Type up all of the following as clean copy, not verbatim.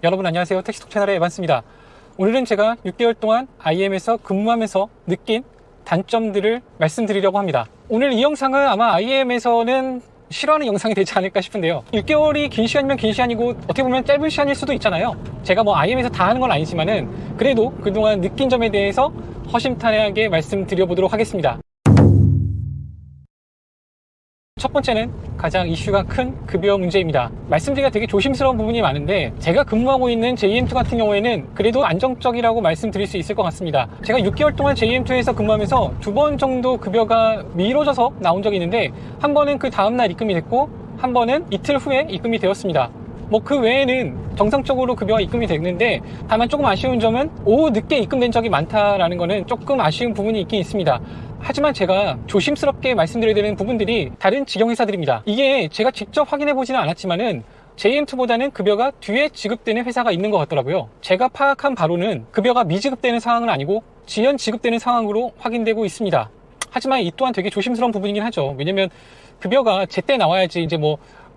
여러분 안녕하세요. 택시톡 채널의 에반스입니다. 오늘은 제가 6개월 동안 IM에서 근무하면서 느낀 단점들을 말씀드리려고 합니다. 오늘 이 영상은 아마 IM에서는 싫어하는 영상이 되지 않을까 싶은데요. 6개월이 긴 시간이면 긴 시간이고 어떻게 보면 짧은 시간일 수도 있잖아요. 제가 IM에서 다 하는 건 아니지만은 그래도 그동안 느낀 점에 대해서 허심탄회하게 말씀드려보도록 하겠습니다. 첫 번째는 가장 이슈가 큰 급여 문제입니다. 말씀드리기가 되게 조심스러운 부분이 많은데 제가 근무하고 있는 JM2 같은 경우에는 그래도 안정적이라고 말씀드릴 수 있을 것 같습니다. 제가 6개월 동안 JM2에서 근무하면서 2번 정도 급여가 미뤄져서 나온 적이 있는데 한 번은 그 다음날 입금이 됐고 한 번은 이틀 후에 입금이 되었습니다. 그 외에는 정상적으로 급여가 입금이 됐는데 다만 조금 아쉬운 점은 오후 늦게 입금된 적이 많다라는 거는 조금 아쉬운 부분이 있긴 있습니다. 하지만 제가 조심스럽게 말씀드려야 되는 부분들이 다른 직영회사들입니다. 이게 제가 직접 확인해 보지는 않았지만은 JM2보다는 급여가 뒤에 지급되는 회사가 있는 것 같더라고요. 제가 파악한 바로는 급여가 미지급되는 상황은 아니고 지연 지급되는 상황으로 확인되고 있습니다. 하지만 이 또한 되게 조심스러운 부분이긴 하죠. 왜냐면 급여가 제때 나와야지 이제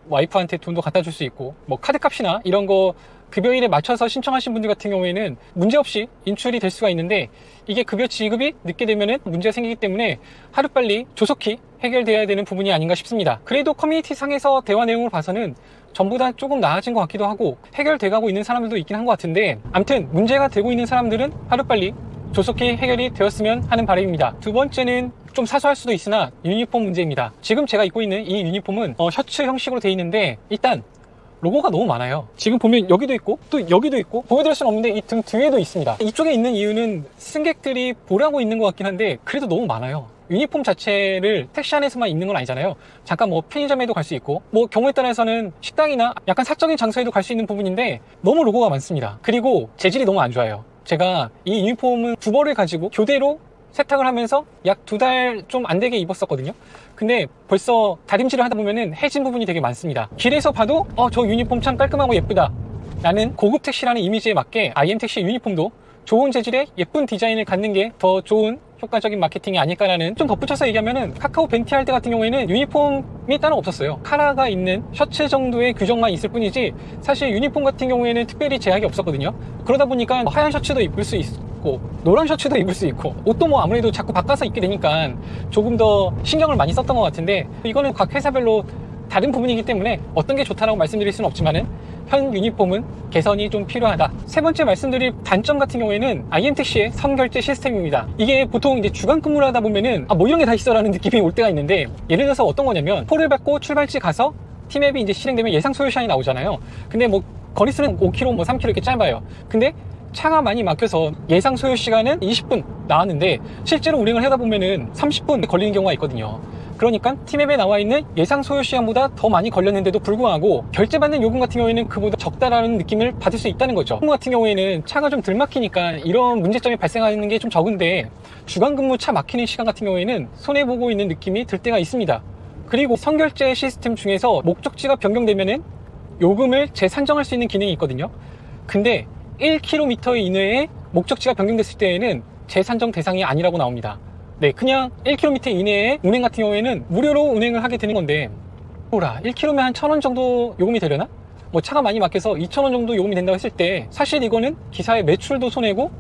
와이프한테 돈도 갖다 줄 수 있고 카드값이나 이런 거 급여일에 맞춰서 신청하신 분들 같은 경우에는 문제없이 인출이 될 수가 있는데 이게 급여 지급이 늦게 되면은 문제가 생기기 때문에 하루빨리 조속히 해결돼야 되는 부분이 아닌가 싶습니다. 그래도 커뮤니티 상에서 대화 내용을 봐서는 전부 다 조금 나아진 것 같기도 하고 해결돼 가고 있는 사람들도 있긴 한 것 같은데 아무튼 문제가 되고 있는 사람들은 하루빨리 조속히 해결이 되었으면 하는 바람입니다. 두 번째는 좀 사소할 수도 있으나 유니폼 문제입니다. 지금 제가 입고 있는 이 유니폼은 셔츠 형식으로 되어 있는데 일단 로고가 너무 많아요. 지금 보면 여기도 있고 또 여기도 있고 보여드릴 수는 없는데 이 등 뒤에도 있습니다. 이쪽에 있는 이유는 승객들이 보라고 있는 것 같긴 한데 그래도 너무 많아요. 유니폼 자체를 택시 안에서만 입는 건 아니잖아요. 잠깐 편의점에도 갈 수 있고 경우에 따라서는 식당이나 약간 사적인 장소에도 갈 수 있는 부분인데 너무 로고가 많습니다. 그리고 재질이 너무 안 좋아요. 제가 이 유니폼은 두 벌을 가지고 교대로 세탁을 하면서 약 2달 좀 안 되게 입었었거든요. 근데 벌써 다림질을 하다 보면은 해진 부분이 되게 많습니다. 길에서 봐도 저 유니폼 참 깔끔하고 예쁘다 라는 고급 택시라는 이미지에 맞게 IM 택시 유니폼도 좋은 재질의 예쁜 디자인을 갖는 게 더 좋은 효과적인 마케팅이 아닐까라는, 좀 덧붙여서 얘기하면은 카카오 벤티 할 때 같은 경우에는 유니폼이 따로 없었어요. 카라가 있는 셔츠 정도의 규정만 있을 뿐이지 사실 유니폼 같은 경우에는 특별히 제약이 없었거든요. 그러다 보니까 하얀 셔츠도 입을 수 있고 노란 셔츠도 입을 수 있고 옷도 아무래도 자꾸 바꿔서 입게 되니까 조금 더 신경을 많이 썼던 것 같은데 이거는 각 회사별로 다른 부분이기 때문에 어떤 게 좋다라고 말씀드릴 수는 없지만은 현 유니폼은 개선이 좀 필요하다. 세 번째 말씀드릴 단점 같은 경우에는 IM택시의 선결제 시스템입니다. 이게 보통 이제 주간 근무를 하다 보면은 이런 게 다 있어라는 느낌이 올 때가 있는데, 예를 들어서 어떤 거냐면 폴을 받고 출발지 가서 T맵이 이제 실행되면 예상 소요 시간이 나오잖아요. 근데 거리수는 5km, 3km 이렇게 짧아요. 근데 차가 많이 막혀서 예상 소요 시간은 20분 나왔는데 실제로 운행을 하다 보면은 30분 걸리는 경우가 있거든요. 그러니까 T맵에 나와 있는 예상 소요 시간보다 더 많이 걸렸는데도 불구하고 결제받는 요금 같은 경우에는 그보다 적다라는 느낌을 받을 수 있다는 거죠. 근무 같은 경우에는 차가 좀 덜 막히니까 이런 문제점이 발생하는 게 좀 적은데 주간 근무 차 막히는 시간 같은 경우에는 손해보고 있는 느낌이 들 때가 있습니다. 그리고 선결제 시스템 중에서 목적지가 변경되면은 요금을 재산정할 수 있는 기능이 있거든요. 근데 1km 이내에 목적지가 변경됐을 때에는 재산정 대상이 아니라고 나옵니다. 네, 그냥 1km 이내에 운행 같은 경우에는 무료로 운행을 하게 되는 건데 1km면 한 1,000원 정도 요금이 되려나? 차가 많이 막혀서 2,000원 정도 요금이 된다고 했을 때 사실 이거는 기사의 매출도 손해고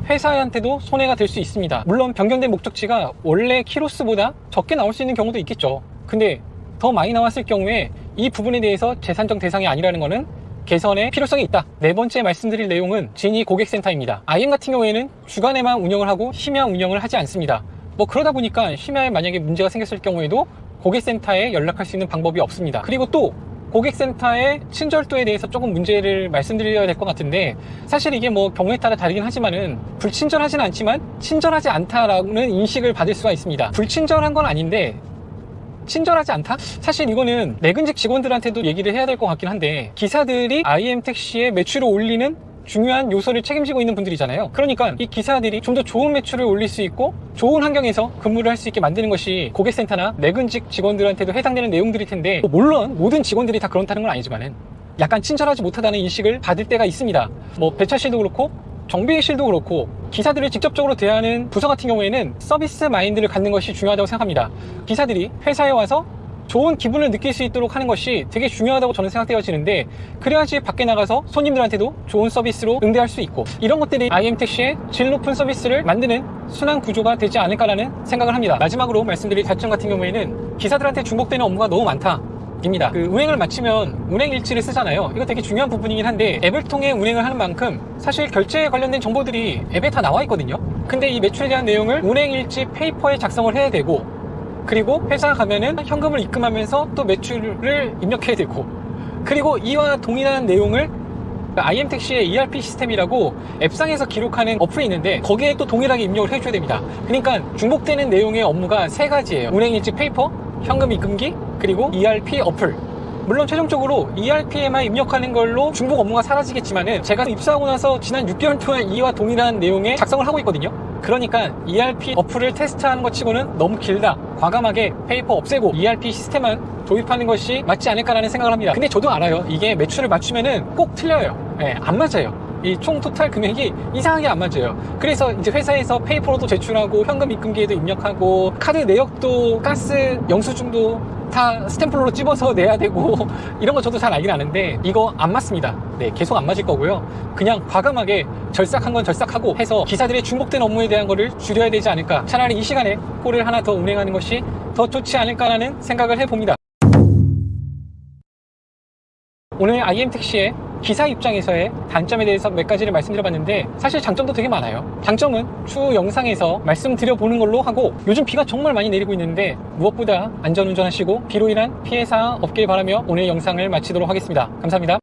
회사한테도 손해가 될 수 있습니다. 물론 변경된 목적지가 원래 키로수보다 적게 나올 수 있는 경우도 있겠죠. 근데 더 많이 나왔을 경우에 이 부분에 대해서 재산정 대상이 아니라는 거는 개선의 필요성이 있다. 네 번째 말씀드릴 내용은 진이 고객센터입니다. IM 같은 경우에는 주간에만 운영을 하고 심야 운영을 하지 않습니다. 그러다 보니까 심야에 만약에 문제가 생겼을 경우에도 고객센터에 연락할 수 있는 방법이 없습니다. 그리고 또 고객센터의 친절도에 대해서 조금 문제를 말씀드려야 될 것 같은데, 사실 이게 경우에 따라 다르긴 하지만은 불친절하진 않지만 친절하지 않다라는 인식을 받을 수가 있습니다. 불친절한 건 아닌데 친절하지 않다? 사실 이거는 내근직 직원들한테도 얘기를 해야 될 것 같긴 한데, 기사들이 IM택시의 매출을 올리는 중요한 요소를 책임지고 있는 분들이잖아요. 그러니까 이 기사들이 좀 더 좋은 매출을 올릴 수 있고 좋은 환경에서 근무를 할 수 있게 만드는 것이 고객센터나 내근직 직원들한테도 해당되는 내용들일 텐데, 물론 모든 직원들이 다 그렇다는 건 아니지만은 약간 친절하지 못하다는 인식을 받을 때가 있습니다. 배차실도 그렇고 정비실도 그렇고 기사들을 직접적으로 대하는 부서 같은 경우에는 서비스 마인드를 갖는 것이 중요하다고 생각합니다. 기사들이 회사에 와서 좋은 기분을 느낄 수 있도록 하는 것이 되게 중요하다고 저는 생각되어지는데, 그래야지 밖에 나가서 손님들한테도 좋은 서비스로 응대할 수 있고, 이런 것들이 IM택시의 질 높은 서비스를 만드는 순환 구조가 되지 않을까라는 생각을 합니다. 마지막으로 말씀드릴 단점 같은 경우에는 기사들한테 중복되는 업무가 너무 많다 입니다. 운행을 마치면 운행 일지를 쓰잖아요. 이거 되게 중요한 부분이긴 한데, 앱을 통해 운행을 하는 만큼 사실 결제에 관련된 정보들이 앱에 다 나와 있거든요. 근데 이 매출에 대한 내용을 운행 일지 페이퍼에 작성을 해야 되고, 그리고 회사 가면은 현금을 입금하면서 또 매출을 입력해야 되고, 그리고 이와 동일한 내용을 IM택시의 ERP 시스템이라고 앱상에서 기록하는 어플이 있는데, 거기에 또 동일하게 입력을 해줘야 됩니다. 그러니까 중복되는 내용의 업무가 세 가지예요. 운행일지 페이퍼, 현금 입금기, 그리고 ERP 어플. 물론 최종적으로 ERP에만 입력하는 걸로 중복 업무가 사라지겠지만은, 제가 입사하고 나서 지난 6개월 동안 이와 동일한 내용의 작성을 하고 있거든요. 그러니까 ERP 어플을 테스트하는 것 치고는 너무 길다, 과감하게 페이퍼 없애고 ERP 시스템만 도입하는 것이 맞지 않을까라는 생각을 합니다. 근데 저도 알아요. 이게 매출을 맞추면은 꼭 틀려요. 안 맞아요. 이 총 토탈 금액이 이상하게 안 맞아요. 그래서 이제 회사에서 페이퍼로도 제출하고, 현금 입금기에도 입력하고, 카드 내역도, 가스 영수증도 다 스탬플러로 찝어서 내야 되고 이런 거 저도 잘 알긴 아는데, 이거 안 맞습니다. 네, 계속 안 맞을 거고요. 그냥 과감하게 절삭한 건 절삭하고 해서 기사들의 중복된 업무에 대한 거를 줄여야 되지 않을까. 차라리 이 시간에 콜을 하나 더 운행하는 것이 더 좋지 않을까라는 생각을 해봅니다. 오늘 IM택시의 기사 입장에서의 단점에 대해서 몇 가지를 말씀드려봤는데, 사실 장점도 되게 많아요. 장점은 추후 영상에서 말씀드려보는 걸로 하고, 요즘 비가 정말 많이 내리고 있는데 무엇보다 안전운전하시고 비로 인한 피해 사항 없길 바라며 오늘 영상을 마치도록 하겠습니다. 감사합니다.